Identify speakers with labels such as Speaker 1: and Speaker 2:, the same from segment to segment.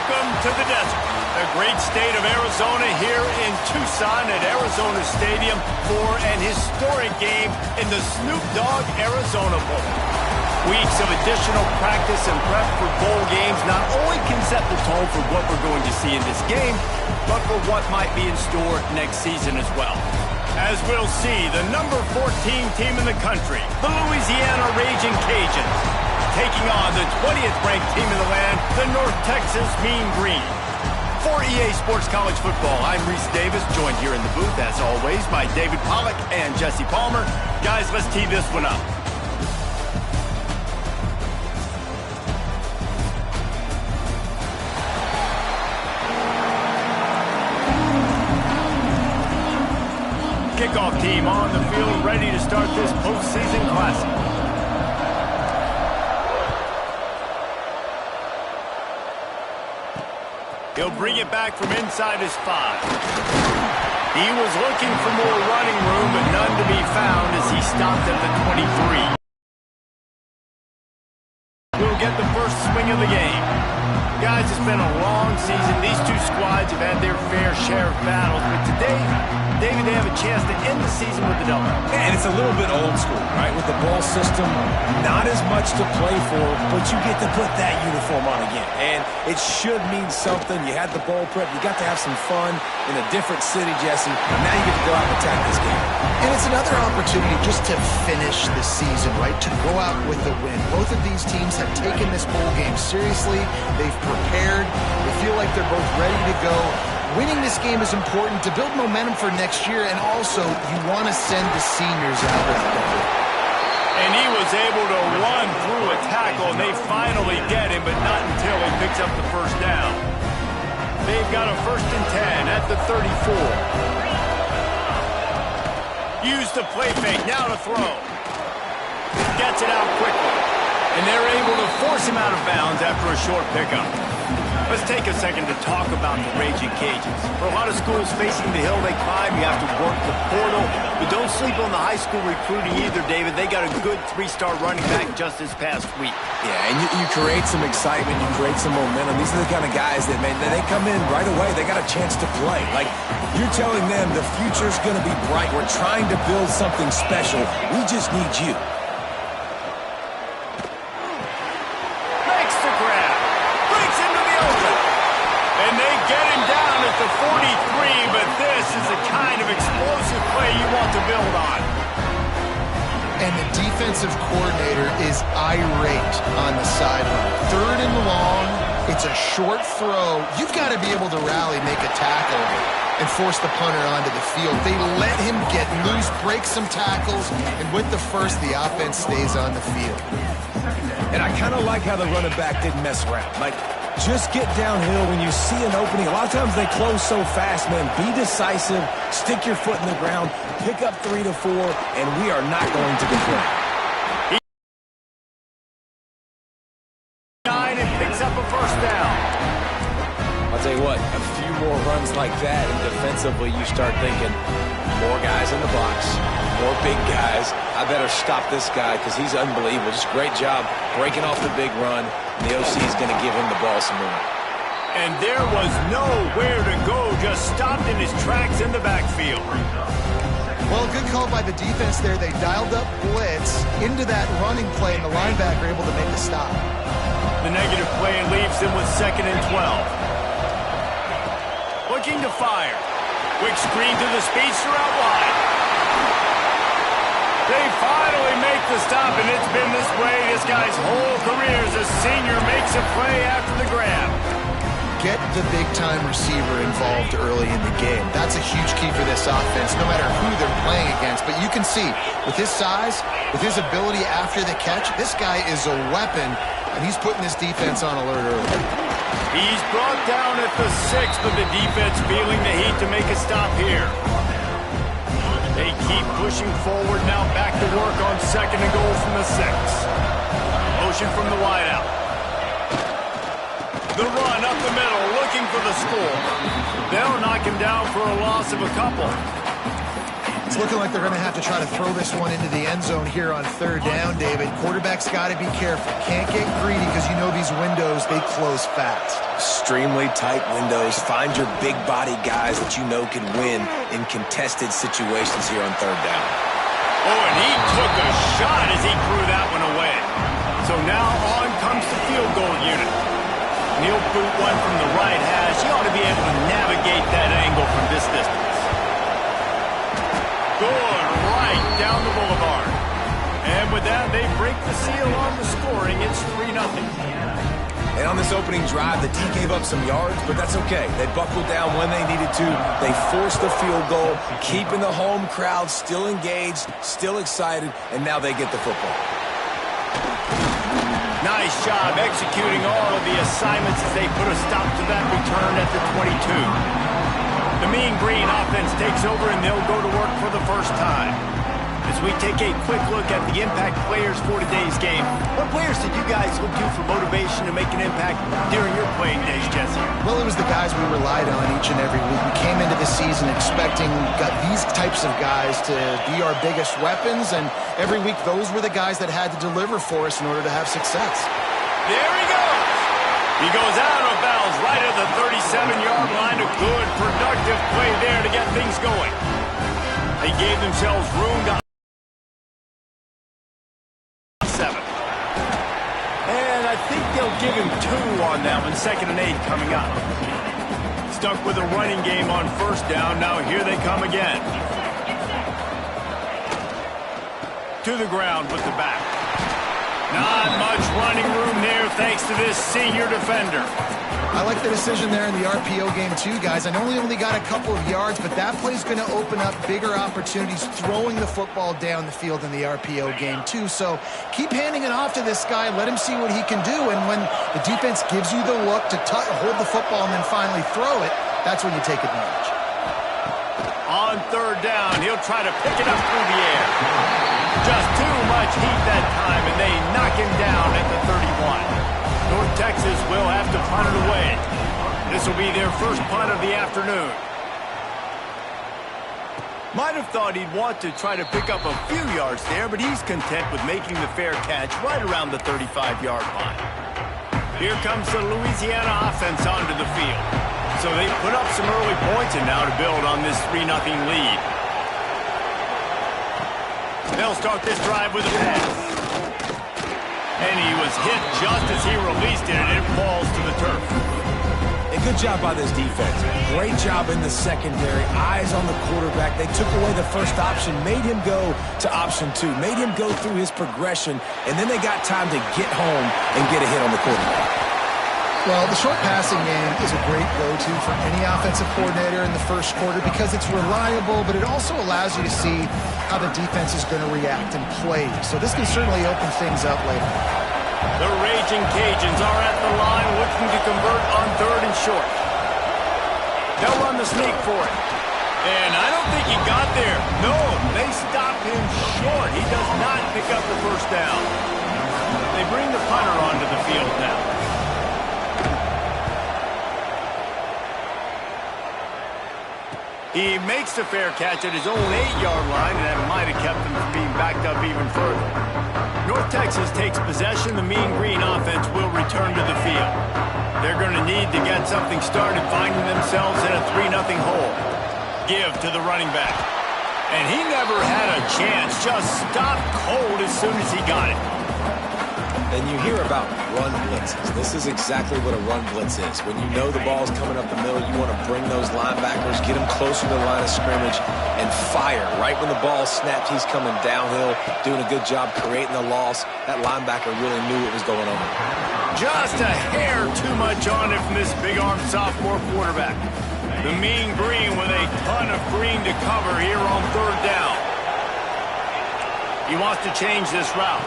Speaker 1: Welcome to the desert, the great state of Arizona, here in Tucson at Arizona Stadium for an historic game in the Snoop Dogg Arizona Bowl. Weeks of additional practice and prep for bowl games not only can set the tone for what we're going to see in this game, but for what might be in store next season as well. As we'll see, the number 14 team in the country, the Louisiana Raging Cajuns, taking on the 20th ranked team in the land, the North Texas Mean Green. For EA Sports College Football, I'm Reese Davis, joined here in the booth, as always, by David Pollack and Jesse Palmer. Guys, let's tee this one up. Kickoff team on the field, ready to start this postseason classic. He'll bring it back from inside his 5. He was looking for more running room, but none to be found as he stopped at the 23. We'll get the first swing of the game. Guys, it's been a long season. These two squads have had their fair share of battles, but today, David, they have a chance to end the season with a W.
Speaker 2: And it's a little bit old school, right? With the bowl system, not as much to play for, but you get to put that uniform on again. And it should mean something. You had the bowl prep. You got to have some fun in a different city, Jesse. And now you get to go out and attack this game.
Speaker 3: And it's another opportunity just to finish the season, right? To go out with the win. Both of these teams have taken this bowl game seriously. They've prepared. They feel like they're both ready to go. Winning this game is important to build momentum for next year, and also you want to send the seniors out with it.
Speaker 1: And he was able to run through a tackle, and they finally get him, but not until he picks up the first down. They've got a 1st and 10 at the 34. Use the play fake, now to throw. Gets it out quickly. And they're able to force him out of bounds after a short pickup. Let's take a second to talk about the Raging Cajuns. For a lot of schools facing the hill they climb, you have to work the portal. But don't sleep on the high school recruiting either, David. They got a good 3-star running back just this past week.
Speaker 2: Yeah, and you create some excitement, you create some momentum. These are the kind of guys that, man, they come in right away. They got a chance to play. Like, you're telling them the future's going to be bright. We're trying to build something special. We just need you.
Speaker 1: And they get him down at the 43, but this is the kind of explosive play you want to build on.
Speaker 3: And the defensive coordinator is irate on the sideline. 3rd and long, it's a short throw. You've got to be able to rally, make a tackle, and force the punter onto the field. They let him get loose, break some tackles, and with the first, the offense stays on the field.
Speaker 2: And I kind of like how the running back didn't mess around. Like, just get downhill when you see an opening. A lot of times they close so fast, man. Be decisive, stick your foot in the ground, pick up 3 to 4, and we are not going to complain.
Speaker 1: And picks up a 1st down.
Speaker 2: I'll tell you what, a few more runs like that, and defensively you start thinking, more guys in the box, more big guys. I better stop this guy because he's unbelievable. Just great job breaking off the big run. And the OC is going to give him the ball some more.
Speaker 1: And there was nowhere to go, just stopped in his tracks in the backfield.
Speaker 3: Well, good call by the defense there. They dialed up blitz into that running play, and the linebacker able to make the stop.
Speaker 1: The negative play leaves them with 2nd and 12. Looking to fire. Quick screen to the speedster out wide. They finally make the stop, and it's been this way this guy's whole career as a senior makes a play after the grab.
Speaker 3: Get the big-time receiver involved early in the game. That's a huge key for this offense, no matter who they're playing against. But you can see, with his size, with his ability after the catch, this guy is a weapon, and he's putting this defense on alert early.
Speaker 1: He's brought down at the 6, but the defense feeling the heat to make a stop here. They keep pushing forward, now back to work on 2nd and goal from the 6. Motion from the wideout. The run up the middle, looking for the score. They'll knock him down for a loss of a couple.
Speaker 3: It's looking like they're going to have to try to throw this one into the end zone here on third down, David. Quarterback's got to be careful. Can't get greedy because you know these windows, they close fast.
Speaker 2: Extremely tight windows. Find your big body guys that you know can win in contested situations here on third down.
Speaker 1: Oh, and he took a shot as he threw that one away. So now on comes the field goal unit. And he'll boot one from the right hash. He ought to be able to navigate that angle from this distance. Good, right down the boulevard. And with that, they break the seal on the scoring. It's 3-0.
Speaker 2: And on this opening drive, the D gave up some yards, but that's okay. They buckled down when they needed to. They forced the field goal, keeping the home crowd still engaged, still excited, and now they get the football.
Speaker 1: Nice job executing all of the assignments as they put a stop to that return at the 22. The Mean Green offense takes over, and they'll go to work for the first time. As we take a quick look at the impact players for today's game, what players did you guys look to for motivation to make an impact during your playing days, Jesse?
Speaker 3: Well, it was the guys we relied on each and every week. We came into the season expecting these types of guys to be our biggest weapons, and every week those were the guys that had to deliver for us in order to have success.
Speaker 1: There he goes! He goes out of bounds right at the 37-yard line. A good, productive play there to get things going. They gave themselves room to 7. And I think they'll give him 2 on that one. 2nd and 8 coming up. Stuck with a running game on first down. Now here they come again. To the ground with the back. Not much running room there thanks to this senior defender.
Speaker 3: I like the decision there in the RPO game too, guys. I know he only got a couple of yards, but that play's going to open up bigger opportunities throwing the football down the field in the RPO game too. So keep handing it off to this guy. Let him see what he can do. And when the defense gives you the look to hold the football and then finally throw it, that's when you take advantage.
Speaker 1: On third down, he'll try to pick it up through the air. Just too much heat that time, and they knock him down at the 31. North Texas will have to punt it away. This will be their first punt of the afternoon. Might have thought he'd want to try to pick up a few yards there, but he's content with making the fair catch right around the 35-yard line. Here comes the Louisiana offense onto the field. So they put up some early points and now to build on this 3-0 lead. They'll start this drive with a pass. And he was hit just as he released it, and it falls to the turf.
Speaker 2: A good job by this defense. Great job in the secondary. Eyes on the quarterback. They took away the first option, made him go to option 2, made him go through his progression, and then they got time to get home and get a hit on the quarterback.
Speaker 3: Well, the short passing game is a great go-to for any offensive coordinator in the first quarter because it's reliable, but it also allows you to see how the defense is going to react and play. So this can certainly open things up later.
Speaker 1: The Raging Cajuns are at the line looking to convert on third and short. They'll run the sneak for it. And I don't think he got there. No, they stop him short. He does not pick up the first down. They bring the punter onto the field now. He makes the fair catch at his own 8-yard line, and that might have kept him from being backed up even further. North Texas takes possession. The Mean Green offense will return to the field. They're going to need to get something started, finding themselves in a 3-0 hole. Give to the running back. And he never had a chance. Just stopped cold as soon as he got it.
Speaker 2: And you hear about run blitzes. This is exactly what a run blitz is. When you know the ball's coming up the middle, you want to bring those linebackers, get them closer to the line of scrimmage, and fire. Right when the ball snapped, he's coming downhill, doing a good job creating the loss. That linebacker really knew what was going on.
Speaker 1: Just a hair too much on it from this big-armed sophomore quarterback. The Mean Green with a ton of green to cover here on third down. He wants to change this route.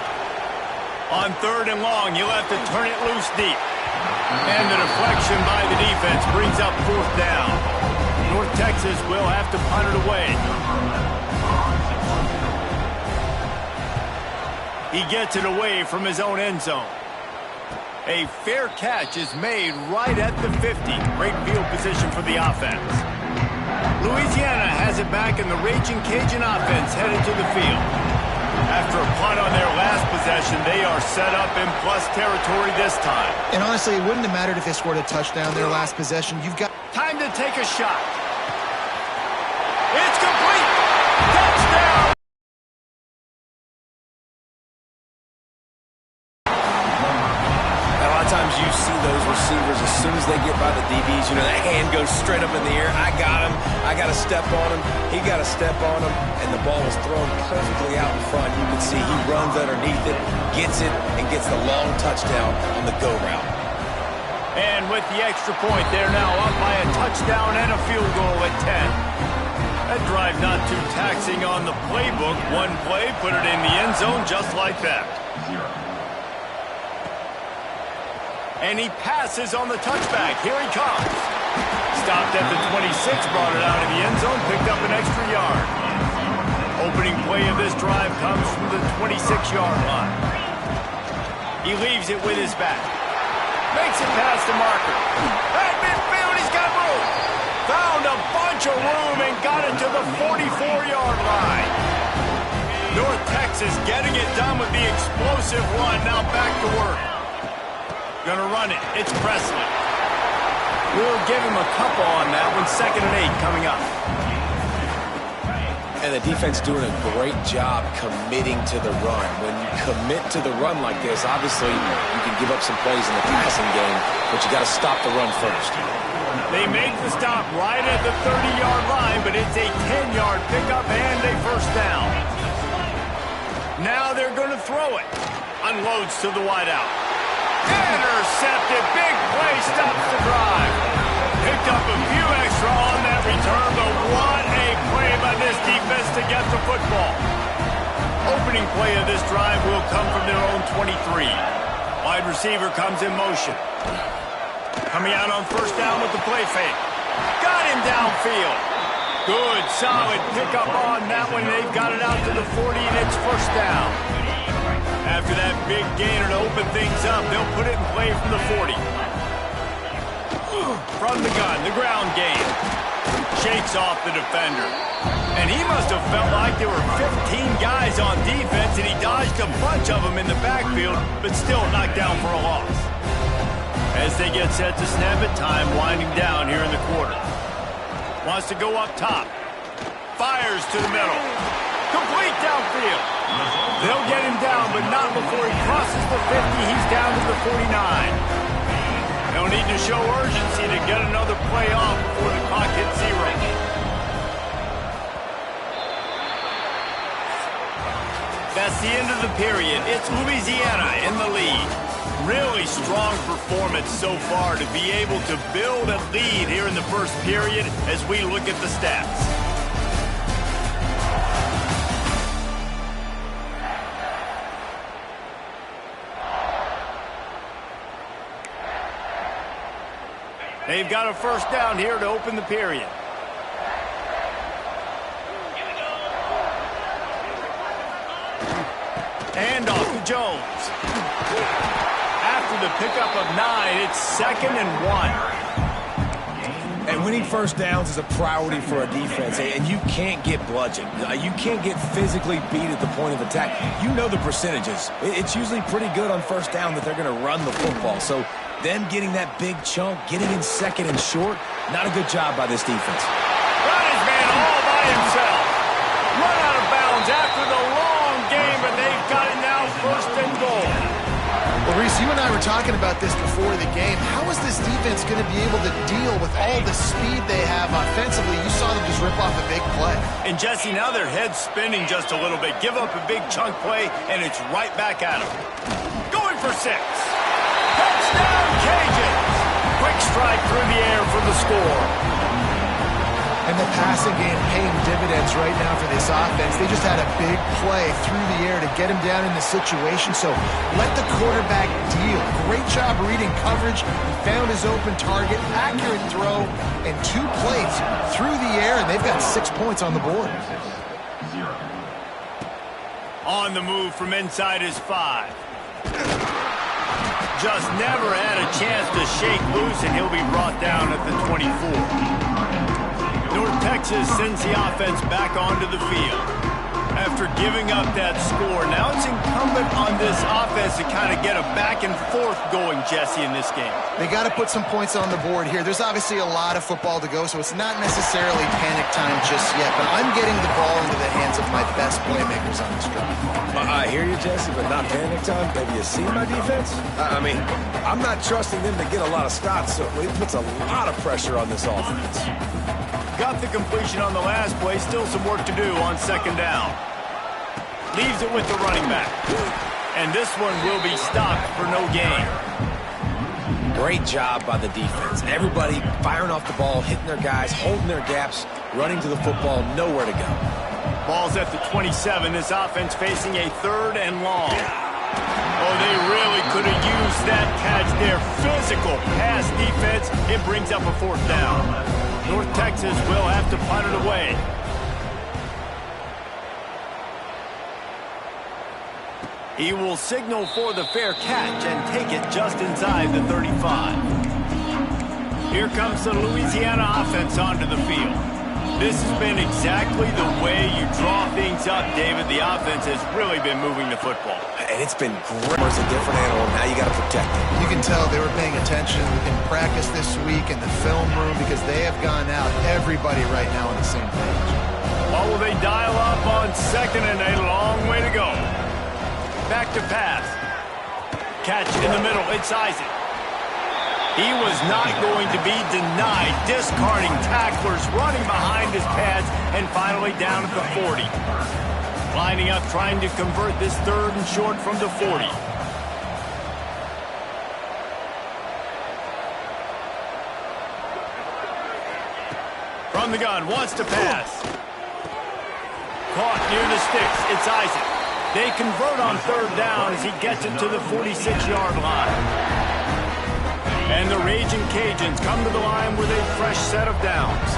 Speaker 1: On third and long, you'll have to turn it loose deep. And the deflection by the defense brings up fourth down. North Texas will have to punt it away. He gets it away from his own end zone. A fair catch is made right at the 50. Great field position for the offense. Louisiana has has it back, and the Raging Cajun offense headed to the field. After a punt on their last possession, they are set up in plus territory this time.
Speaker 3: And honestly, it wouldn't have mattered if they scored a touchdown their last possession. You've got
Speaker 1: time to take a shot. It's complete. Touchdown.
Speaker 2: A lot of times you see those receivers, as soon as they get by the DBs, you know, that hand goes straight up in the air. I got him. I got to step on him. He got to step on him. And the ball was thrown perfectly out in front. You can see he runs underneath it, gets it, and gets the long touchdown on the go route.
Speaker 1: And with the extra point, they're now up by a touchdown and a field goal at 10. That drive not too taxing on the playbook. One play, put it in the end zone just like that. And he passes on the touchback. Here he comes. Stopped at the 26, brought it out of the end zone, picked up an extra yard. Opening play of this drive comes from the 26-yard line. He leaves it with his back. Makes it past the marker. At midfield, he's got room. Found a bunch of room and got it to the 44-yard line. North Texas getting it done with the explosive run. Now back to work. Gonna run it. It's Presley. We'll give him a couple on that one. 2nd and 8 coming up.
Speaker 2: And the defense doing a great job committing to the run. When you commit to the run like this, obviously you can give up some plays in the passing game, but you got to stop the run first.
Speaker 1: They make the stop right at the 30-yard line, but it's a 10-yard pickup and a first down. Now they're going to throw it. Unloads to the wideout. Intercepted. Big play stops the drive. Picked up a few extra on that return, but what a play by this defense to get the football. Opening play of this drive will come from their own 23. Wide receiver comes in motion. Coming out on first down with the play fake. Got him downfield. Good, solid pickup on that one. They've got it out to the 40, and it's first down. After that big gainer to open things up, they'll put it in play from the 40. From the gun, the ground game. Shakes off the defender. And he must have felt like there were 15 guys on defense, and he dodged a bunch of them in the backfield, but still knocked down for a loss. As they get set to snap it, time winding down here in the quarter. Wants to go up top. Fires to the middle. Complete downfield. They'll get him down, but not before he crosses the 50. He's down to the 49. They'll need to show urgency to get another play off before the clock hits 0. That's the end of the period. It's Louisiana in the lead. Really strong performance so far to be able to build a lead here in the first period as we look at the stats. They've got a first down here to open the period. And off to Jones. After the pickup of 9, it's 2nd and 1.
Speaker 2: And winning first downs is a priority for a defense, and you can't get bludgeoned. You can't get physically beat at the point of attack. You know the percentages. It's usually pretty good on first down that they're going to run the football. So them getting that big chunk, getting in 2nd and short, not a good job by this defense.
Speaker 1: Got his man all by himself. Run out of bounds after the long game, but they've got it now 1st and goal.
Speaker 3: Well, Reese, you and I were talking about this before the game. How is this defense going to be able to deal with all the speed they have offensively? You saw them just rip off a big play.
Speaker 1: And Jesse, now their head's spinning just a little bit. Give up a big chunk play, and it's right back at them. Going for 6. Touchdown, Cajuns! Quick strike through the air for the score.
Speaker 3: And the passing game paying dividends right now for this offense. They just had a big play through the air to get him down in the situation. So let the quarterback deal. Great job reading coverage. He found his open target, accurate throw, and 2 plays through the air, and they've got 6 points on the board.
Speaker 1: On the move from inside his 5. Just never had a chance to shake loose, and he'll be brought down at the 24. North Texas sends the offense back onto the field. After giving up that score, now it's incumbent on this offense to kind of get a back and forth going, Jesse, in this game.
Speaker 3: They got to put some points on the board here. There's obviously a lot of football to go, so it's not necessarily panic time just yet, but I'm getting the ball into the hands of my best playmakers on this drive.
Speaker 2: I hear you, Jesse, but not panic time. Have you seen my defense? I mean, I'm not trusting them to get a lot of stops, so it puts a lot of pressure on this offense.
Speaker 1: Got the completion on the last play. Still some work to do on second down. Leaves it with the running back. And this one will be stopped for no gain.
Speaker 2: Great job by the defense. Everybody firing off the ball, hitting their guys, holding their gaps, running to the football, nowhere to go.
Speaker 1: Ball's at the 27. This offense facing a 3rd and long. Oh, they really could have used that catch there. Physical pass defense. It brings up a 4th down. North Texas will have to punt it away. He will signal for the fair catch and take it just inside the 35. Here comes the Louisiana offense onto the field. This has been exactly the way you draw things up, David. The offense has really been moving the football.
Speaker 2: And it's been great. It's a different animal. Now you got to protect it.
Speaker 3: You can tell they were paying attention in practice this week in the film room because they have gone out, everybody right now on the same page.
Speaker 1: Or will they dial up on 2nd and a long way to go? Back to pass. Catch in the middle. It's Isaac. He was not going to be denied. Discarding tacklers, running behind his pads, and finally down at the 40. Lining up, trying to convert this 3rd and short from the 40. From the gun, wants to pass. Caught near the sticks. It's Isaac. They convert on 3rd down as he gets it to the 46-yard line. And the Raging Cajuns come to the line with a fresh set of downs.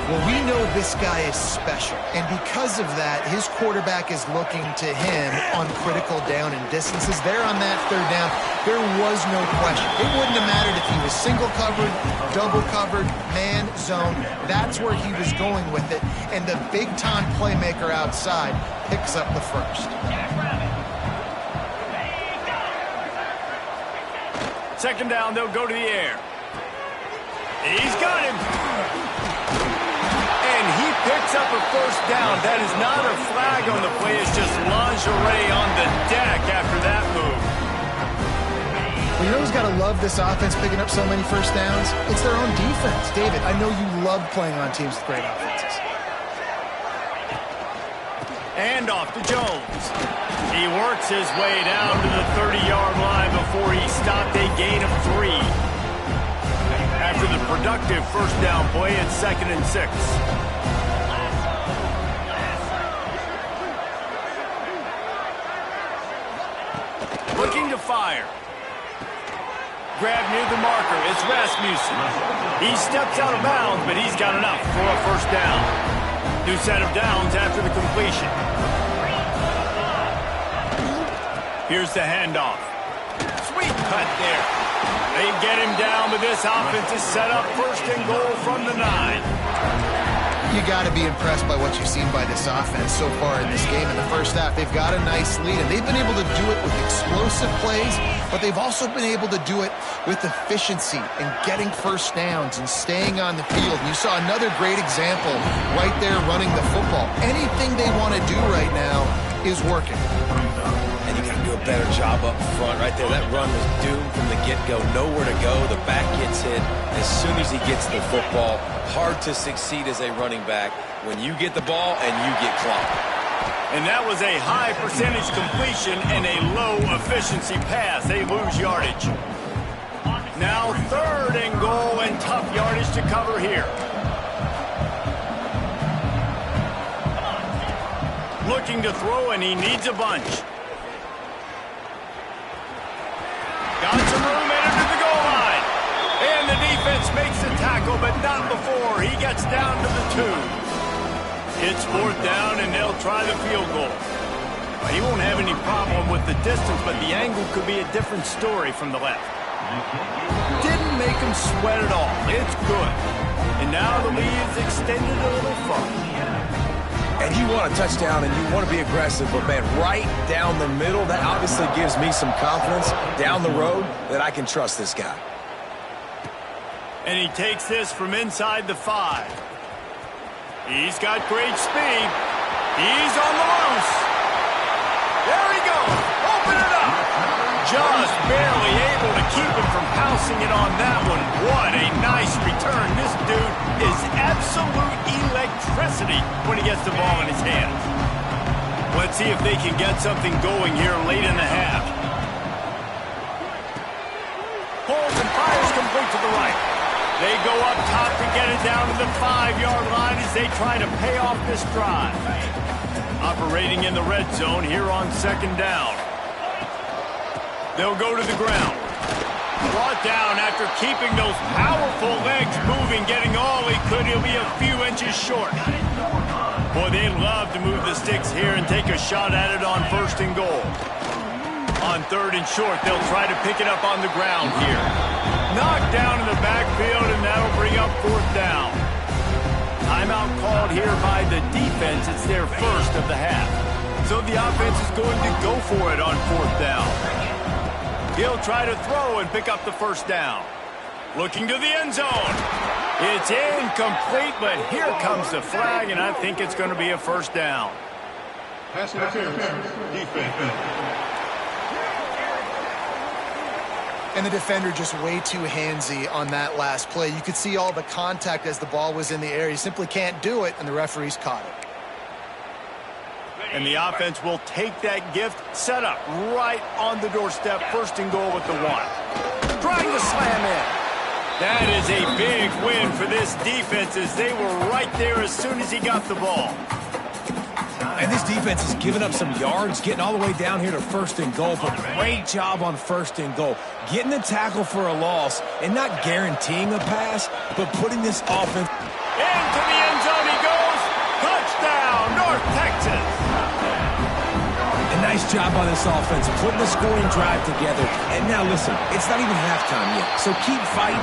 Speaker 3: Well, we know this guy is special, and because of that, his quarterback is looking to him on critical down and distances. There on that 3rd down, there was no question. It wouldn't have mattered if he was single covered, double covered, man, zone. That's where he was going with it, and the big-time playmaker outside picks up the first.
Speaker 1: Second down, they'll go to the air. He's got him. And he picks up a 1st down. That is not a flag on the play. It's just lingerie on the deck after that move.
Speaker 3: Well, you know who's got to love this offense picking up so many 1st downs? It's their own defense. David, I know you love playing on teams with great offenses.
Speaker 1: And off to Jones. He works his way down to the 30-yard line before he stopped a gain of 3. After the productive 1st down play, it's 2nd and 6. Looking to fire. Grab near the marker. It's Rasmussen. He steps out of bounds, but he's got enough for a 1st down. New set of downs after the completion. Here's the handoff. Sweet cut there. They get him down, but this offense is set up 1st and goal from the 9.
Speaker 3: You got to be impressed by what you've seen by this offense so far in this game. In the 1st half, they've got a nice lead, and they've been able to do it with explosive plays, but they've also been able to do it with efficiency and getting 1st downs and staying on the field. And you saw another great example right there running the football. Anything they want to do right now is working.
Speaker 2: And you got to do a better job up front right there. That run was doomed from the get-go. Nowhere to go. The back gets hit as soon as he gets the football. Hard to succeed as a running back when you get the ball and you get clocked.
Speaker 1: And that was a high percentage completion and a low efficiency pass. They lose yardage. Now 3rd and goal and tough yardage to cover here. Looking to throw, and he needs a bunch. Got some room into the goal line. And the defense makes the tackle, but not before he gets down to the 2. It's 4th down, and they'll try the field goal. He won't have any problem with the distance, but the angle could be a different story from the left. Didn't make him sweat at all. It's good. And now the lead is extended a little further.
Speaker 2: And you want a touchdown and you want to be aggressive, but man, right down the middle, that obviously gives me some confidence down the road that I can trust this guy.
Speaker 1: And he takes this from inside the 5. He's got great speed. He's on the loose. There he goes. Open it up. Just barely able to keep him from pouncing it on that one. What a nice return. This dude is absolute electricity when he gets the ball in his hands. Let's see if they can get something going here late in the half. Pulls and fires complete to the right. They go up top to get it down to the 5-yard line as they try to pay off this drive. Operating in the red zone here on 2nd down. They'll go to the ground. Brought down after keeping those powerful legs moving, getting all he could. He'll be a few inches short. Boy, they love to move the sticks here and take a shot at it on 1st and goal. On 3rd and short, they'll try to pick it up on the ground here. Knocked down in the backfield, and that'll bring up 4th down. Timeout called here by the defense. It's their first of the half. So the offense is going to go for it on 4th down. He'll try to throw and pick up the 1st down. Looking to the end zone. It's incomplete, but here comes the flag, and I think it's going to be a 1st down.
Speaker 4: Pass interference, defense.
Speaker 3: And the defender just way too handsy on that last play. You could see all the contact as the ball was in the air. He simply can't do it, and the referees caught it.
Speaker 1: And the offense will take that gift, set up right on the doorstep, 1st and goal with the 1. Trying to slam in. That is a big win for this defense as they were right there as soon as he got the ball.
Speaker 2: And this defense has given up some yards, getting all the way down here to 1st and goal, but great job on 1st and goal. Getting the tackle for a loss and not guaranteeing a pass, but putting this offense
Speaker 1: into the end zone he goes. Touchdown, North Texas.
Speaker 2: Nice job on this offense, putting the scoring drive together. And now, listen, it's not even halftime yet. So keep fighting,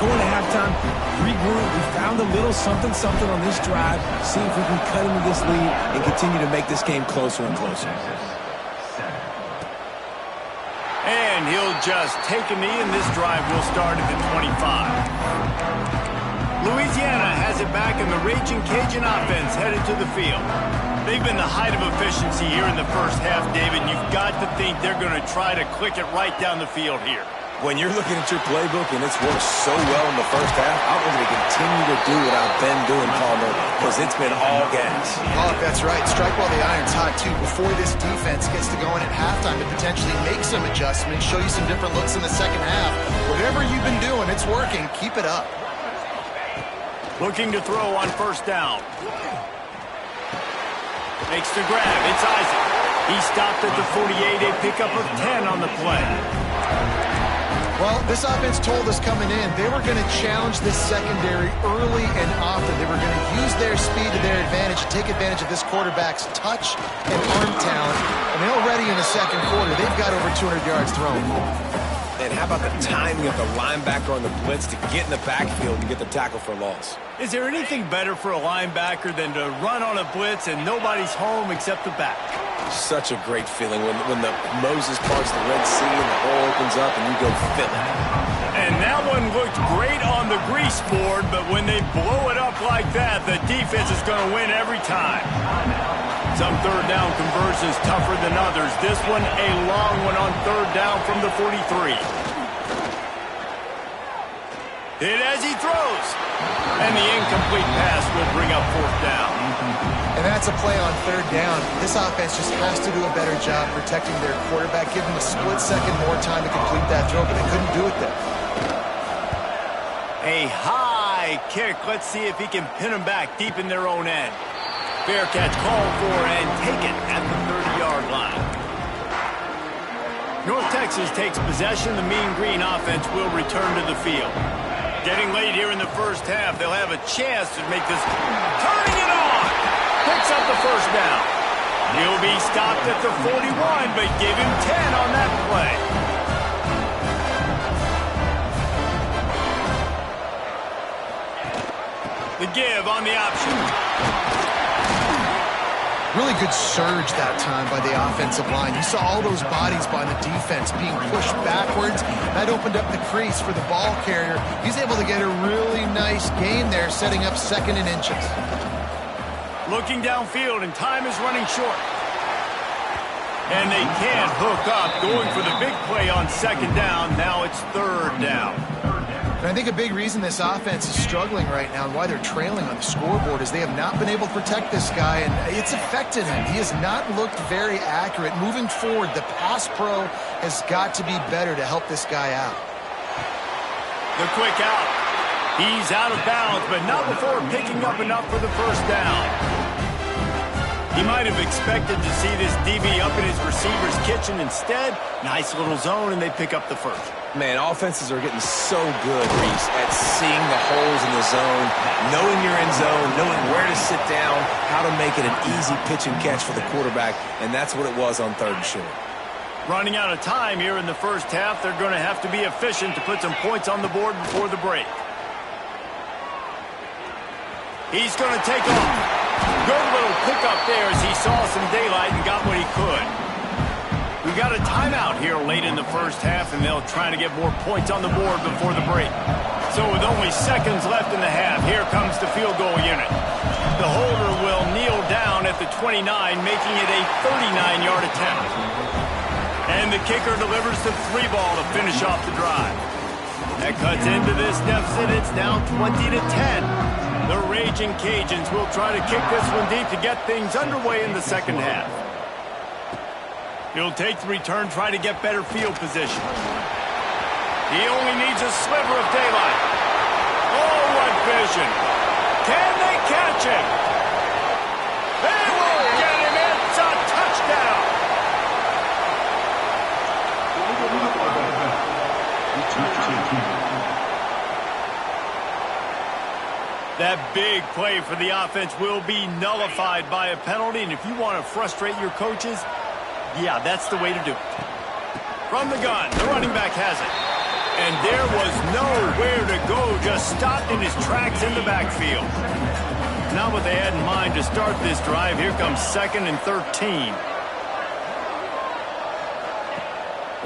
Speaker 2: going to halftime, regroup. We found a little something on this drive. See if we can cut into this lead and continue to make this game closer and closer.
Speaker 1: And he'll just take a knee, and this drive will start at the 25. Louisiana has it back, and the Raging Cajun offense headed to the field. They've been the height of efficiency here in the first half, David. You've got to think they're going to try to click it right down the field here.
Speaker 2: When you're looking at your playbook and it's worked so well in the first half, I'm going to continue to do what I've been doing, Palmer, because it's been all gas.
Speaker 3: Oh, that's right. Strike while the iron's hot, too, before this defense gets to going at halftime to potentially make some adjustments, show you some different looks in the second half. Whatever you've been doing, it's working. Keep it up.
Speaker 1: Looking to throw on 1st down. Makes the grab. It's Isaac. He stopped at the 48, a pickup of 10 on the play.
Speaker 3: Well, this offense told us coming in they were going to challenge this secondary early and often. They were going to use their speed to their advantage and take advantage of this quarterback's touch and arm talent. And already in the 2nd quarter, they've got over 200 yards thrown.
Speaker 2: And how about the timing of the linebacker on the blitz to get in the backfield and get the tackle for a loss?
Speaker 1: Is there anything better for a linebacker than to run on a blitz and nobody's home except the back?
Speaker 2: Such a great feeling when the Moses parts the Red Sea and the hole opens up and you go fill it.
Speaker 1: And that one looked great on the grease board, but when they blow it up like that, the defense is going to win every time. Some 3rd down conversions tougher than others. This one, a long one on 3rd down from the 43. Hit as he throws. And the incomplete pass will bring up 4th down.
Speaker 3: And that's a play on 3rd down. This offense just has to do a better job protecting their quarterback. Give them a split second more time to complete that throw, but they couldn't do it there.
Speaker 1: A high kick. Let's see if he can pin them back deep in their own end. Fair catch called for and taken at the 30-yard line. North Texas takes possession. The Mean Green offense will return to the field. Getting late here in the first half, they'll have a chance to make this. Turning it on! Picks up the 1st down. He'll be stopped at the 41, but give him 10 on that play. The give on the option.
Speaker 3: Really good surge that time by the offensive line. You saw all those bodies by the defense being pushed backwards. That opened up the crease for the ball carrier. He's able to get a really nice gain there, setting up 2nd and inches.
Speaker 1: Looking downfield, and time is running short. And they can't hook up, going for the big play on 2nd down. Now it's 3rd down.
Speaker 3: And I think a big reason this offense is struggling right now and why they're trailing on the scoreboard is they have not been able to protect this guy, and it's affected him. He has not looked very accurate. Moving forward, the pass pro has got to be better to help this guy out.
Speaker 1: The quick out. He's out of bounds, but not before picking up enough for the 1st down. He might have expected to see this DB up in his receiver's kitchen. Instead, nice little zone, and they pick up the 1st.
Speaker 2: Man, offenses are getting so good, Reese, at seeing the holes in the zone, knowing you're in zone, knowing where to sit down, how to make it an easy pitch and catch for the quarterback, and that's what it was on 3rd and short.
Speaker 1: Running out of time here in the 1st half, they're going to have to be efficient to put some points on the board before the break. He's going to take off. Good little pickup there as he saw some daylight and got what he could. We got a timeout here late in the 1st half, and they'll try to get more points on the board before the break. So with only seconds left in the half, here comes the field goal unit. The holder will kneel down at the 29, making it a 39-yard attempt. And the kicker delivers the 3 ball to finish off the drive. That cuts into this deficit. It's now 20-10. The Raging Cajuns will try to kick this one deep to get things underway in the 2nd half. He'll take the return, try to get better field position. He only needs a sliver of daylight. Oh, what vision. Can they catch him? They will get him. It's a touchdown. That big play for the offense will be nullified by a penalty, and if you want to frustrate your coaches, yeah, that's the way to do it. From the gun, the running back has it. And there was nowhere to go, just stopped in his tracks in the backfield. Not what they had in mind to start this drive. Here comes 2nd and 13.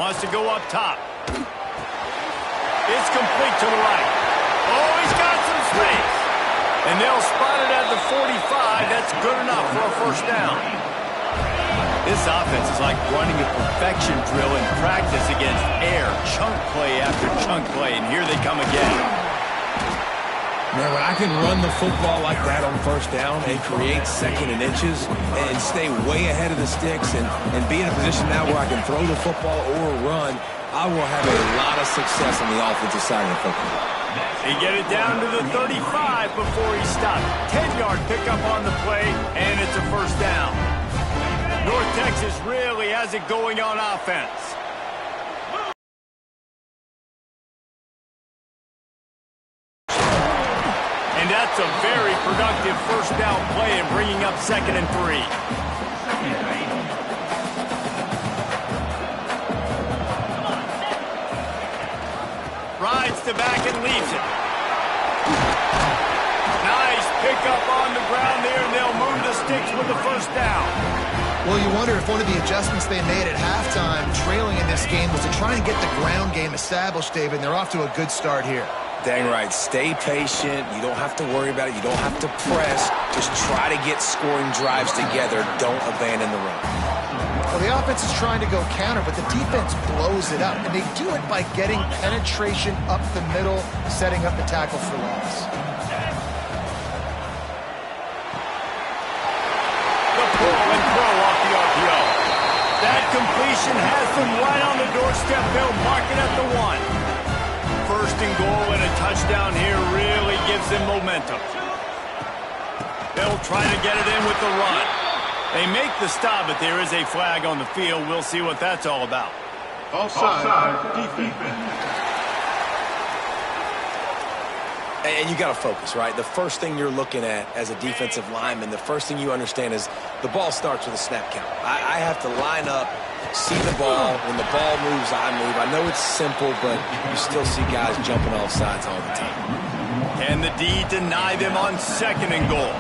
Speaker 1: Wants to go up top. It's complete to the right. Oh, he's got some space. And they'll spot it at the 45. That's good enough for a 1st down. This offense is like running a perfection drill in practice against air. Chunk play after chunk play, and here they come again.
Speaker 2: Man, when I can run the football like that on 1st down and create 2nd and inches and stay way ahead of the sticks and be in a position now where I can throw the football or run, I will have a lot of success on the offensive side of the football.
Speaker 1: They get it down to the 35 before he stopped. 10-yard pickup on the play, and it's a 1st down. North Texas really has it going on offense. And that's a very productive 1st down play and bringing up 2nd and 3. Rides the back and leaves it. Nice pickup on the ground there, and they'll move the sticks with the 1st down.
Speaker 3: Well, you wonder if one of the adjustments they made at halftime, trailing in this game, was to try and get the ground game established, David, and they're off to a good start here.
Speaker 2: Dang right. Stay patient. You don't have to worry about it. You don't have to press. Just try to get scoring drives together. Don't abandon the run.
Speaker 3: Well, the offense is trying to go counter, but the defense blows it up, and they do it by getting penetration up the middle, setting up the tackle for loss.
Speaker 1: Pull and throw off the RPO. That completion has them right on the doorstep. They'll mark it at the 1. 1st and goal and a touchdown here really gives them momentum. They'll try to get it in with the run. They make the stop, but there is a flag on the field. We'll see what that's all about.
Speaker 4: Offside, defense.
Speaker 2: And you got to focus, right? The first thing you're looking at as a defensive lineman, the first thing you understand is the ball starts with a snap count. I have to line up, see the ball. When the ball moves, I move. I know it's simple, but you still see guys jumping off sides all the time.
Speaker 1: And the D deny them on 2nd and goal.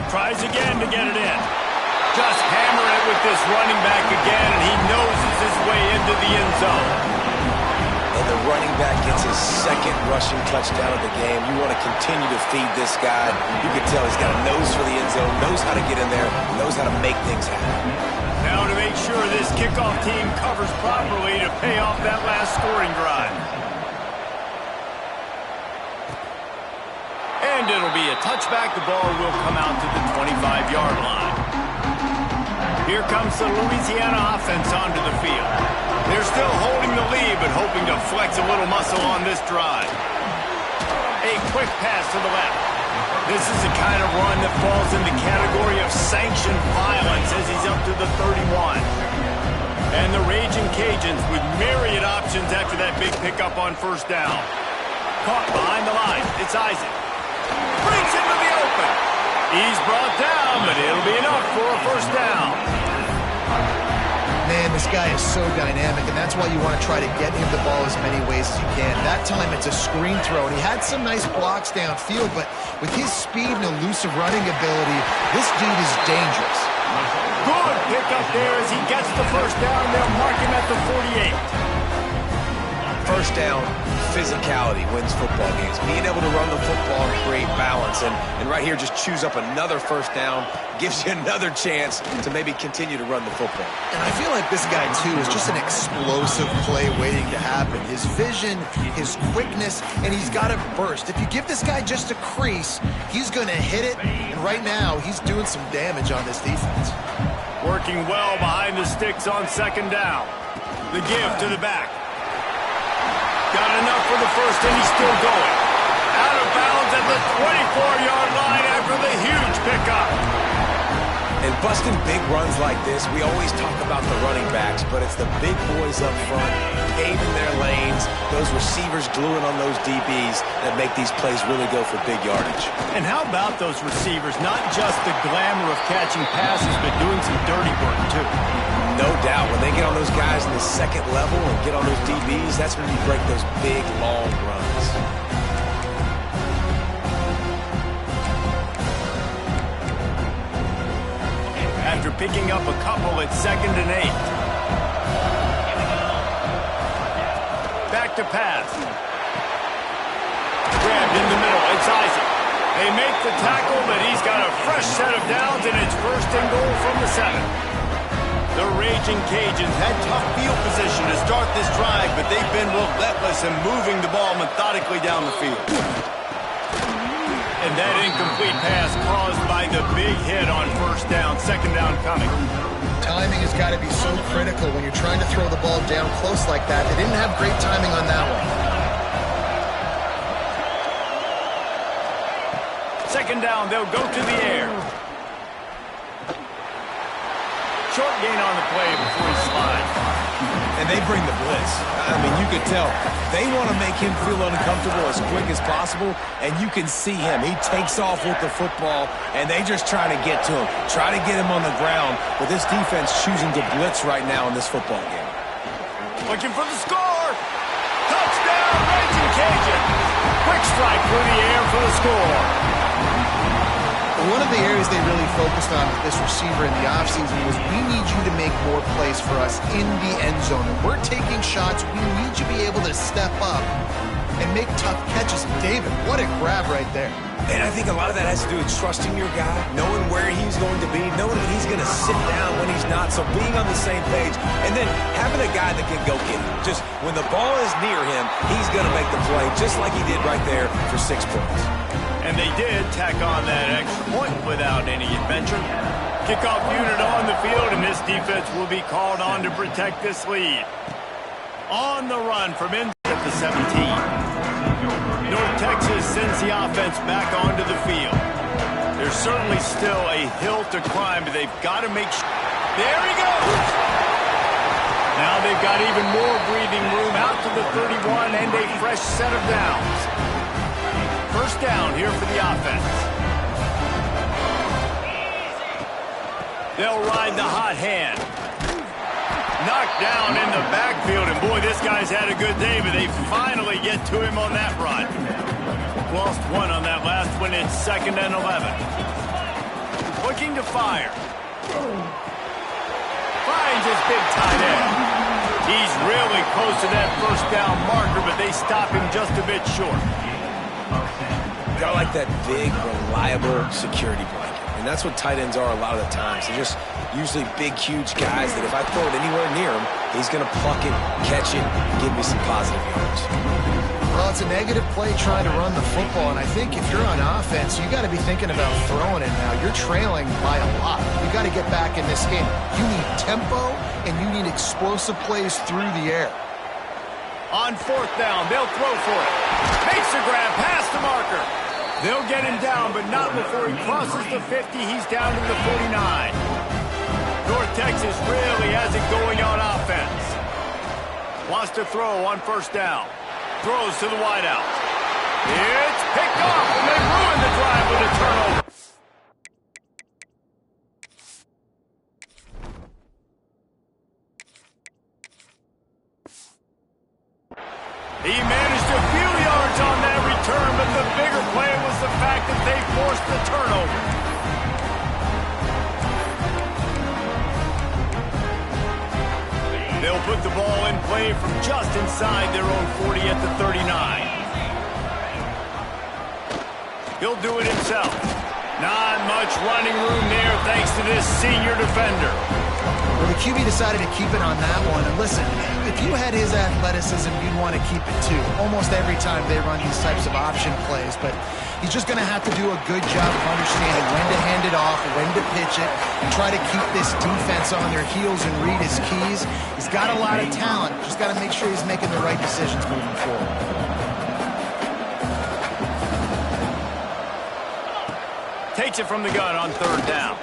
Speaker 1: Tries again to get it in. Just hammer it with this running back again, and he noses his way into the end zone.
Speaker 2: And the running back gets his 2nd rushing touchdown of the game. You want to continue to feed this guy. You can tell he's got a nose for the end zone, knows how to get in there, knows how to make things happen.
Speaker 1: Now to make sure this kickoff team covers properly to pay off that last scoring drive. And it'll be a touchback. The ball will come out to the 25-yard line. Here comes the Louisiana offense onto the field. They're still holding the lead, but hoping to flex a little muscle on this drive. A quick pass to the left. This is the kind of run that falls in the category of sanctioned violence as he's up to the 31. And the Raging Cajuns with myriad options after that big pickup on 1st down. Caught behind the line. It's Isaac. Brings into the open. He's brought down, but it'll be enough for a 1st down.
Speaker 3: Man, this guy is so dynamic, and that's why you want to try to get him the ball as many ways as you can. That time, it's a screen throw, and he had some nice blocks downfield, but with his speed and elusive running ability, this dude is dangerous.
Speaker 1: Good pick up there as he gets the 1st down. They'll mark him at the 48.
Speaker 2: 1st down, physicality wins football games. Being able to run the football and create balance. And right here, just choose up another 1st down, gives you another chance to maybe continue to run the football.
Speaker 3: And I feel like this guy, too, is just an explosive play waiting to happen. His vision, his quickness, and he's got a burst. If you give this guy just a crease, he's going to hit it. And right now, he's doing some damage on this defense.
Speaker 1: Working well behind the sticks on 2nd down. The give to the back. Got enough for the 1st, and he's still going. Out of bounds at the 24-yard line after the huge pickup.
Speaker 2: And busting big runs like this, we always talk about the running backs, but it's the big boys up front, paving their lanes, those receivers gluing on those DBs that make these plays really go for big yardage.
Speaker 1: And how about those receivers? Not just the glamour of catching passes, but doing some dirty work, too.
Speaker 2: No doubt. When they get on those guys in the 2nd level and get on those DBs, that's when you break those big, long runs.
Speaker 1: After picking up a couple at 2nd and 8. Back to pass. Grabbed in the middle. It's Isaac. They make the tackle, but he's got a fresh set of downs, and it's 1st and goal from the 7. The Raging Cajuns had tough field position to start this drive, but they've been relentless in moving the ball methodically down the field. And that incomplete pass caused by the big hit on 1st down, 2nd down coming.
Speaker 3: Timing has got to be so critical when you're trying to throw the ball down close like that. They didn't have great timing on that one.
Speaker 1: 2nd down, they'll go to the air. Short gain on the play before he slides.
Speaker 2: And they bring the blitz. I mean, you could tell. They want to make him feel uncomfortable as quick as possible, and you can see him. He takes off with the football, and they just try to get to him, try to get him on the ground, but this defense choosing to blitz right now in this football game.
Speaker 1: Looking for the score. Touchdown, Raging Cajun. Quick strike through the air for the score.
Speaker 3: One of the areas they really focused on with this receiver in the offseason was we need you to make more plays for us in the end zone. If we're taking shots, we need you to be able to step up and make tough catches. And David, what a grab right there.
Speaker 2: And I think a lot of that has to do with trusting your guy, knowing where he's going to be, knowing when he's going to sit down, when he's not, so being on the same page, and then having a guy that can go get him. Just when the ball is near him, he's going to make the play, just like he did right there for 6 points.
Speaker 1: And they did tack on that extra point without any adventure. Kickoff unit on the field, and this defense will be called on to protect this lead. On the run from inside the 17. North Texas sends the offense back onto the field. There's certainly still a hill to climb, but they've got to make sure. There he goes! Now they've got even more breathing room out to the 31 and a fresh set of downs. 1st down here for the offense. They'll ride the hot hand. Knocked down in the backfield, and boy, this guy's had a good day, but they finally get to him on that run. Lost one on that last one. It's 2nd and 11. Looking to fire. Finds his big tight end. He's really close to that first down marker, but they stop him just a bit short.
Speaker 2: They're like that big, reliable security blanket. And that's what tight ends are a lot of the times. They're just usually big, huge guys that if I throw it anywhere near him, he's going to pluck it, catch it, and give me some positive yards.
Speaker 3: Well, it's a negative play trying to run the football, and I think if you're on offense, you got to be thinking about throwing it now. You're trailing by a lot. You got to get back in this game. You need tempo, and you need explosive plays through the air.
Speaker 1: On 4th down, they'll throw for it. Makes the grab past the marker. They'll get him down, but not before he crosses the 50. He's down to the 49. North Texas really has it going on offense. Wants to throw on 1st down. Throws to the wideout. It's picked off, and they ruin the drive with a turnover. He managed a few yards on that return, but the bigger play was the fact that they forced the turnover. They'll put the ball in play from just inside their own 40 at the 39. He'll do it himself. Not much running room there thanks to this senior defender.
Speaker 3: Well, the QB decided to keep it on that one. And listen, if you had his athleticism, you'd want to keep it too. Almost every time they run these types of option plays. But he's just going to have to do a good job of understanding when to hand it off, when to pitch it, and try to keep this defense on their heels and read his keys. He's got a lot of talent. Just got to make sure he's making the right decisions moving forward.
Speaker 1: Takes it from the gun on 3rd down.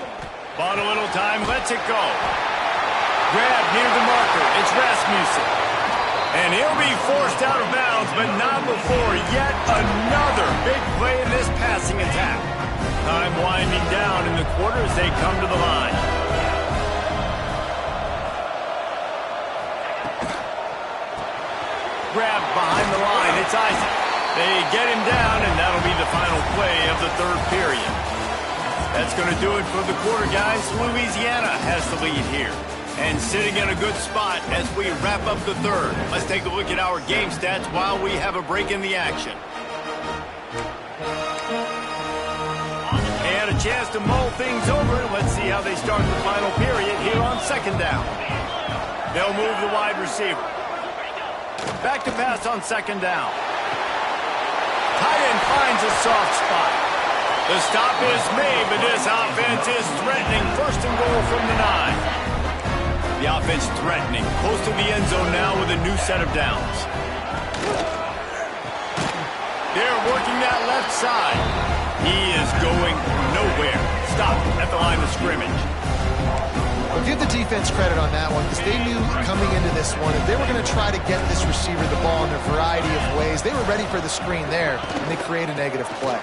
Speaker 1: Bought a little time, lets it go. Grab near the marker. It's Rasmussen. And he'll be forced out of bounds, but not before yet another big play in this passing attack. Time winding down in the quarter as they come to the line. Grabbed behind the line. It's Isaac. They get him down, and that'll be the final play of the 3rd period. That's going to do it for the quarter, guys. Louisiana has the lead here. And sitting in a good spot as we wrap up the 3rd. Let's take a look at our game stats while we have a break in the action. They had a chance to mull things over. Let's see how they start the final period here on 2nd down. They'll move the wide receiver. Back to pass on 2nd down. Tight end finds a soft spot. The stop is made, but this offense is threatening. 1st and goal from the 9. The offense threatening. Close to the end zone now with a new set of downs. They're working that left side. He is going nowhere. Stopped at the line of scrimmage.
Speaker 3: Well, give the defense credit on that one because they knew coming into this one if they were going to try to get this receiver the ball in a variety of ways, they were ready for the screen there, and they create a negative play.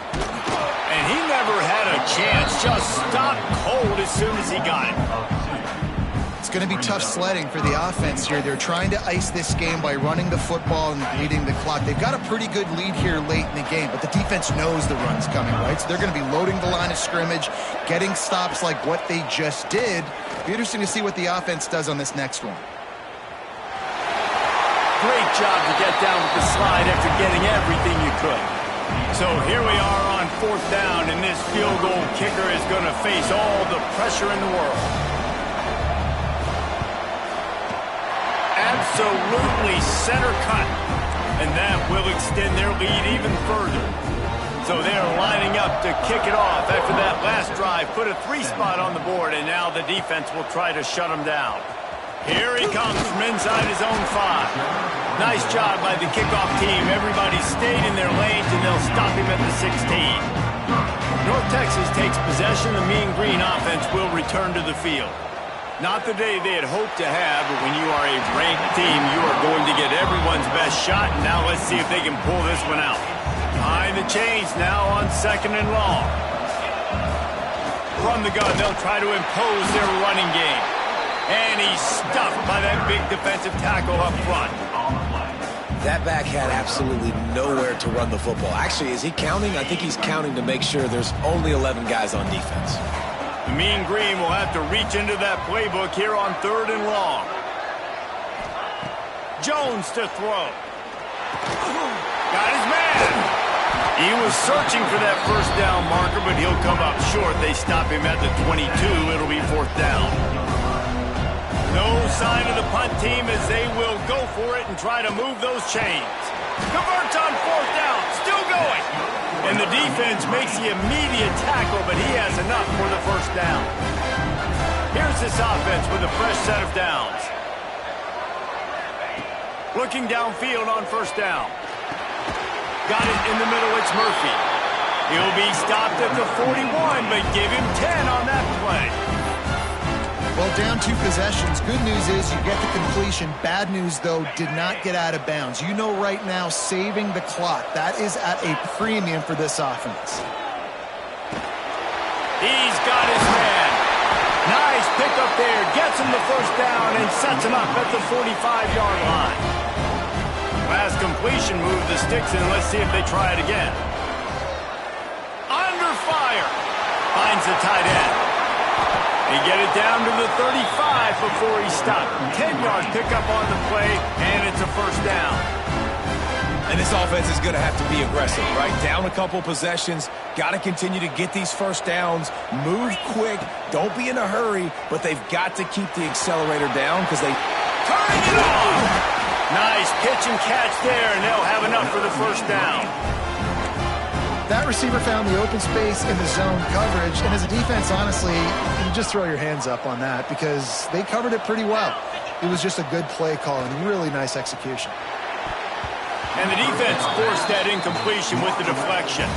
Speaker 1: And he never had a chance. Just stopped cold as soon as he got it.
Speaker 3: It's going to be tough sledding for the offense here. They're trying to ice this game by running the football and leading the clock. They've got a pretty good lead here late in the game, but the defense knows the run's coming, right? So they're going to be loading the line of scrimmage, getting stops like what they just did. It'll be interesting to see what the offense does on this next one.
Speaker 1: Great job to get down with the slide after getting everything you could. So here we are on 4th down, and this field goal kicker is going to face all the pressure in the world. Absolutely center cut, and that will extend their lead even further. So they are lining up to kick it off after that last drive. Put a 3 spot on the board, and now the defense will try to shut them down. Here he comes from inside his own 5. Nice job by the kickoff team. Everybody stayed in their lanes, and they'll stop him at the 16. North Texas takes possession. The Mean Green offense will return to the field. Not the day they had hoped to have, but when you are a ranked team, you are going to get everyone's best shot. And now let's see if they can pull this one out. Behind the chains now on 2nd and long. From the gun, they'll try to impose their running game. And he's stuffed by that big defensive tackle up front.
Speaker 2: That back had absolutely nowhere to run the football. Actually, is he counting? I think he's counting to make sure there's only 11 guys on defense.
Speaker 1: The Mean Green will have to reach into that playbook here on 3rd and long. Jones to throw. Got his man. He was searching for that first down marker, but he'll come up short. They stop him at the 22. It'll be 4th down. No sign of the punt team as they will go for it and try to move those chains. Converts on 4th down. Still going. And the defense makes the immediate tackle, but he has enough for the first down. Here's this offense with a fresh set of downs. Looking downfield on 1st down. Got it in the middle, it's Murphy. He'll be stopped at the 41, but give him 10 on that play.
Speaker 3: Well, down 2 possessions. Good news is you get the completion. Bad news, though, did not get out of bounds. You know right now, saving the clock. That is at a premium for this offense.
Speaker 1: He's got his man. Nice pickup there. Gets him the first down and sets him up at the 45-yard line. Last completion moved the sticks in. Let's see if they try it again. Under fire. Finds the tight end. They get it down to the 35 before he stopped. 10-yard pickup on the play, and it's a first down.
Speaker 2: And this offense is going to have to be aggressive, right? Down a couple possessions. Got to continue to get these first downs. Move quick. Don't be in a hurry, but they've got to keep the accelerator down because they...
Speaker 1: Turning it on! Nice pitch and catch there, and they'll have enough for the first down.
Speaker 3: That receiver found the open space in the zone coverage, and as a defense, honestly, you just throw your hands up on that because they covered it pretty well. It was just a good play call and really nice execution.
Speaker 1: And the defense forced that incompletion with the deflection.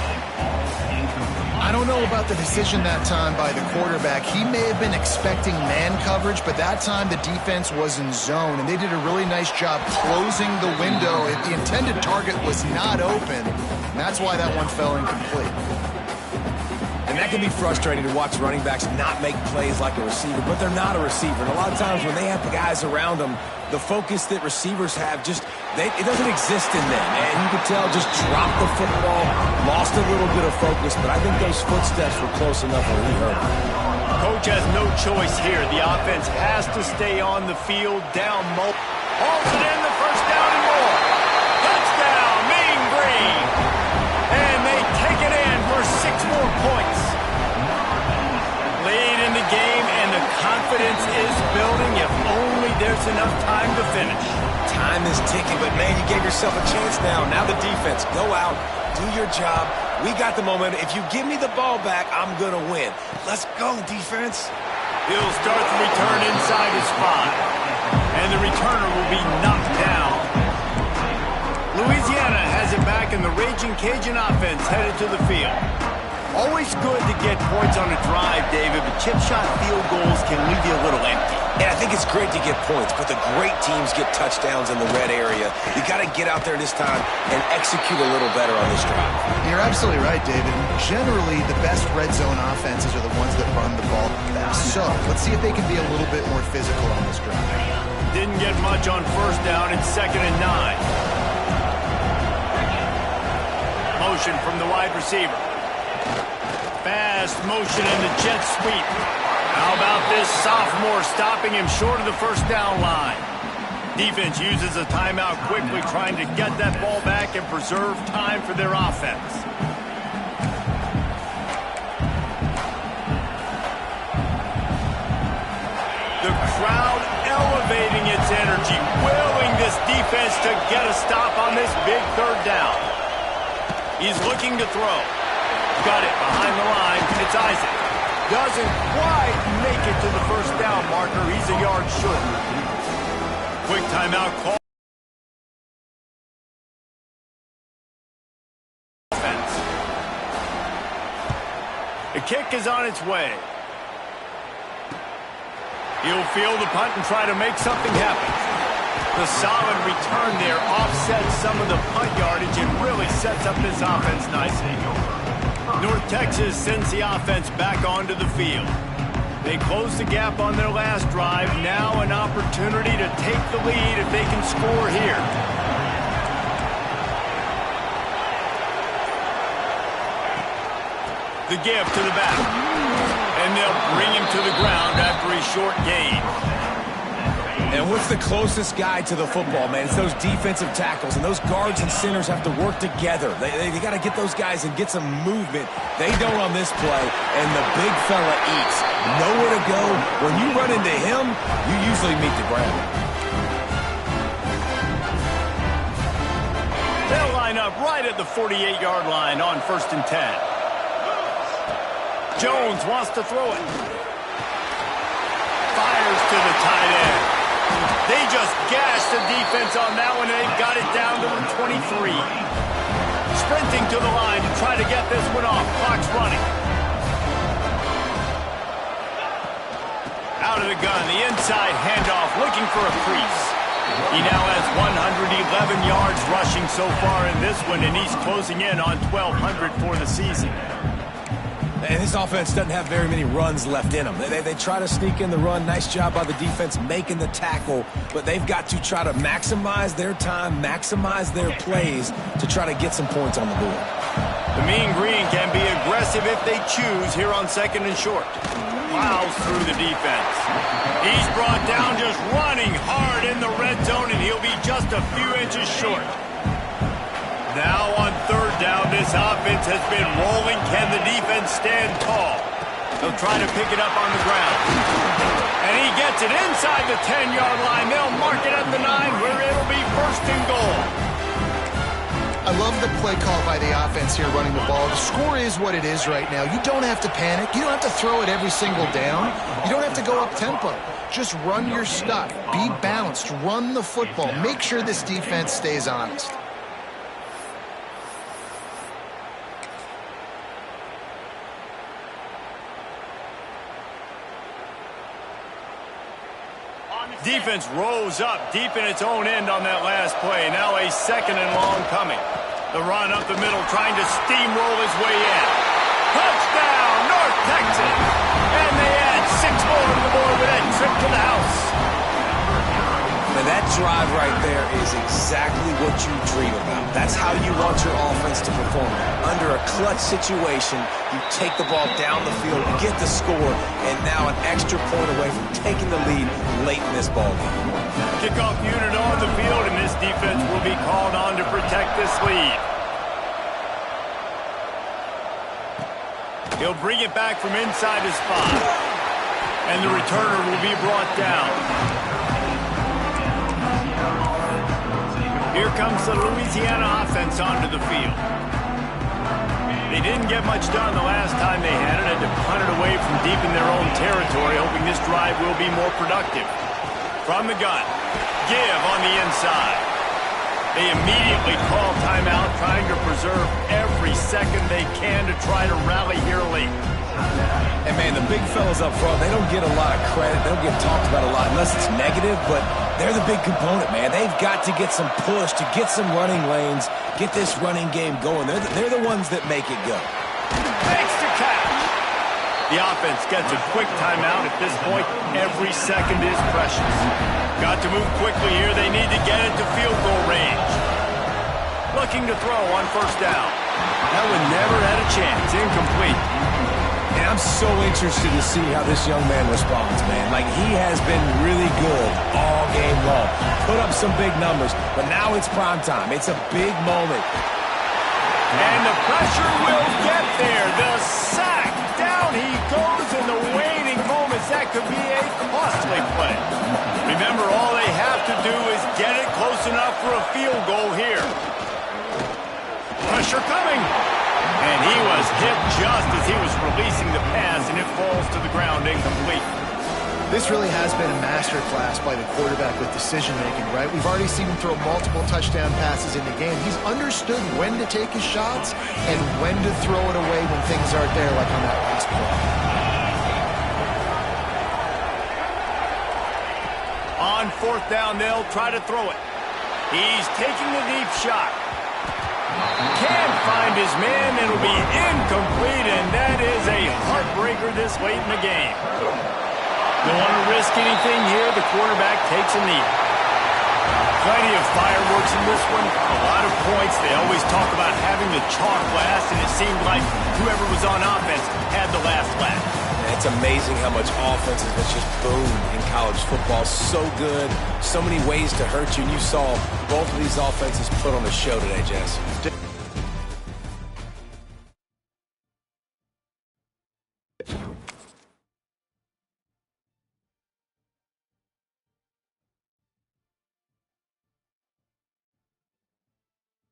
Speaker 3: I don't know about the decision that time by the quarterback. He may have been expecting man coverage, but that time the defense was in zone, and they did a really nice job closing the window. The intended target was not open, and that's why that one fell incomplete.
Speaker 2: And that can be frustrating to watch running backs not make plays like a receiver, but they're not a receiver. And a lot of times when they have the guys around them, the focus that receivers have it doesn't exist in them. And you could tell just dropped the football, lost a little bit of focus, but I think those footsteps were close enough where he heard it.
Speaker 1: Coach has no choice here. The offense has to stay on the field, down hauls it in, the first down and more. Touchdown, Mean Green. And they take it in for 6 more points. Late in the game, and the confidence is building. If only there's enough time to finish.
Speaker 2: Time is ticking, but man, you gave yourself a chance now. Now the defense, go out, do your job. We got the momentum. If you give me the ball back, I'm going to win. Let's go, defense.
Speaker 1: He'll start the return inside his 5. And the returner will be knocked down. Louisiana has it back, and the Raging Cajun offense headed to the field. Always good to get points on a drive, David, but chip shot field goals can leave you a little empty.
Speaker 2: And I think it's great to get points, but the great teams get touchdowns in the red area. You got to get out there this time and execute a little better on this drive.
Speaker 3: You're absolutely right, David. Generally, the best red zone offenses are the ones that run the ball best. So let's see if they can be a little bit more physical on this drive.
Speaker 1: Didn't get much on first down. It's 2nd and 9. Motion from the wide receiver. Fast motion in the jet sweep. How about this sophomore stopping him short of the first down line? Defense uses a timeout quickly, trying to get that ball back and preserve time for their offense. The crowd elevating its energy, willing this defense to get a stop on this big 3rd down. He's looking to throw. Got it behind the line. It's Isaac. Doesn't quite make it to the first down marker. He's a yard short. Quick timeout call. Offense. The kick is on its way. He'll field the punt and try to make something happen. The solid return there offsets some of the punt yardage and really sets up this offense nicely. North Texas sends the offense back onto the field. They closed the gap on their last drive. Now an opportunity to take the lead if they can score here. The give to the back. And they'll bring him to the ground after a short gain.
Speaker 2: And what's the closest guy to the football, man? It's those defensive tackles, and those guards and centers have to work together. They got to get those guys and get some movement. They don't on this play, and the big fella eats. Nowhere to go. When you run into him, you usually meet the ground.
Speaker 1: They'll line up right at the 48-yard line on 1st and 10. Jones wants to throw it. Fires to the tight end. They just gashed the defense on that one, and they've got it down to the 23. Sprinting to the line to try to get this one off. Clock's running. Out of the gun, the inside handoff, looking for a crease. He now has 111 yards rushing so far in this one, and he's closing in on 1,200 for the season.
Speaker 2: And this offense doesn't have very many runs left in them. They try to sneak in the run. Nice job by the defense making the tackle. But they've got to try to maximize their time, maximize their plays to try to get some points on the board.
Speaker 1: The Mean Green can be aggressive if they choose here on 2nd and short. Plows through the defense. He's brought down just running hard in the red zone, and he'll be just a few inches short. Now on 3rd down, this offense has been rolling. Can the defense stand tall? They'll try to pick it up on the ground. And he gets it inside the 10-yard line. They'll mark it at the 9 where it'll be 1st and goal.
Speaker 3: I love the play call by the offense here running the ball. The score is what it is right now. You don't have to panic. You don't have to throw it every single down. You don't have to go up tempo. Just run your stuff. Be balanced. Run the football. Make sure this defense stays honest.
Speaker 1: Defense rose up deep in its own end on that last play. Now a 2nd and long coming. The run up the middle, trying to steamroll his way in. Touchdown, North Texas! And they add 6 more to the board with that trip to the house.
Speaker 2: Now that drive right there is exactly what you dream about. That's how you want your offense to perform. Under a clutch situation, you take the ball down the field, get the score, and now an extra point away from taking the lead late in this ball game.
Speaker 1: Kickoff unit on the field, and this defense will be called on to protect this lead. He'll bring it back from inside his spot. And the returner will be brought down. Here comes the Louisiana offense onto the field. They didn't get much done the last time they had it, and to punt it away from deep in their own territory, hoping this drive will be more productive. From the gun, give on the inside. They immediately call timeout, trying to preserve every second they can to try to rally here late.
Speaker 2: And man, the big fellas up front, they don't get a lot of credit. They don't get talked about a lot unless it's negative, but they're the big component, man. They've got to get some push, to get some running lanes, get this running game going. They're the ones that make it go.
Speaker 1: Thanks to catch. The offense gets a quick timeout. At this point, every second is precious. Got to move quickly here. They need to get it to field goal range. Looking to throw on 1st down. That one never had a chance. Incomplete.
Speaker 2: And I'm so interested to see how this young man responds, man. Like, he has been really good all game long. Put up some big numbers, but now it's prime time. It's a big moment.
Speaker 1: And the pressure will get there. The sack. Down he goes in the waning moments. That could be a costly play. Remember, all they have to do is get it close enough for a field goal here. Pressure coming. And he was hit just as he was releasing the pass, and it falls to the ground incomplete.
Speaker 3: This really has been a masterclass by the quarterback with decision-making, right? We've already seen him throw multiple touchdown passes in the game. He's understood when to take his shots and when to throw it away when things aren't there, like on that last play.
Speaker 1: On 4th down, they'll try to throw it. He's taking the deep shot. Can't find his man. It'll be incomplete, and that is a heartbreaker this late in the game. Don't want to risk anything here. The quarterback takes a knee. Plenty of fireworks in this one. A lot of points. They always talk about having the chalk last, and it seemed like whoever was on offense had the last laugh.
Speaker 2: It's amazing how much offenses that just boom in college football. So good. So many ways to hurt you. And you saw both of these offenses put on a show today, Jess.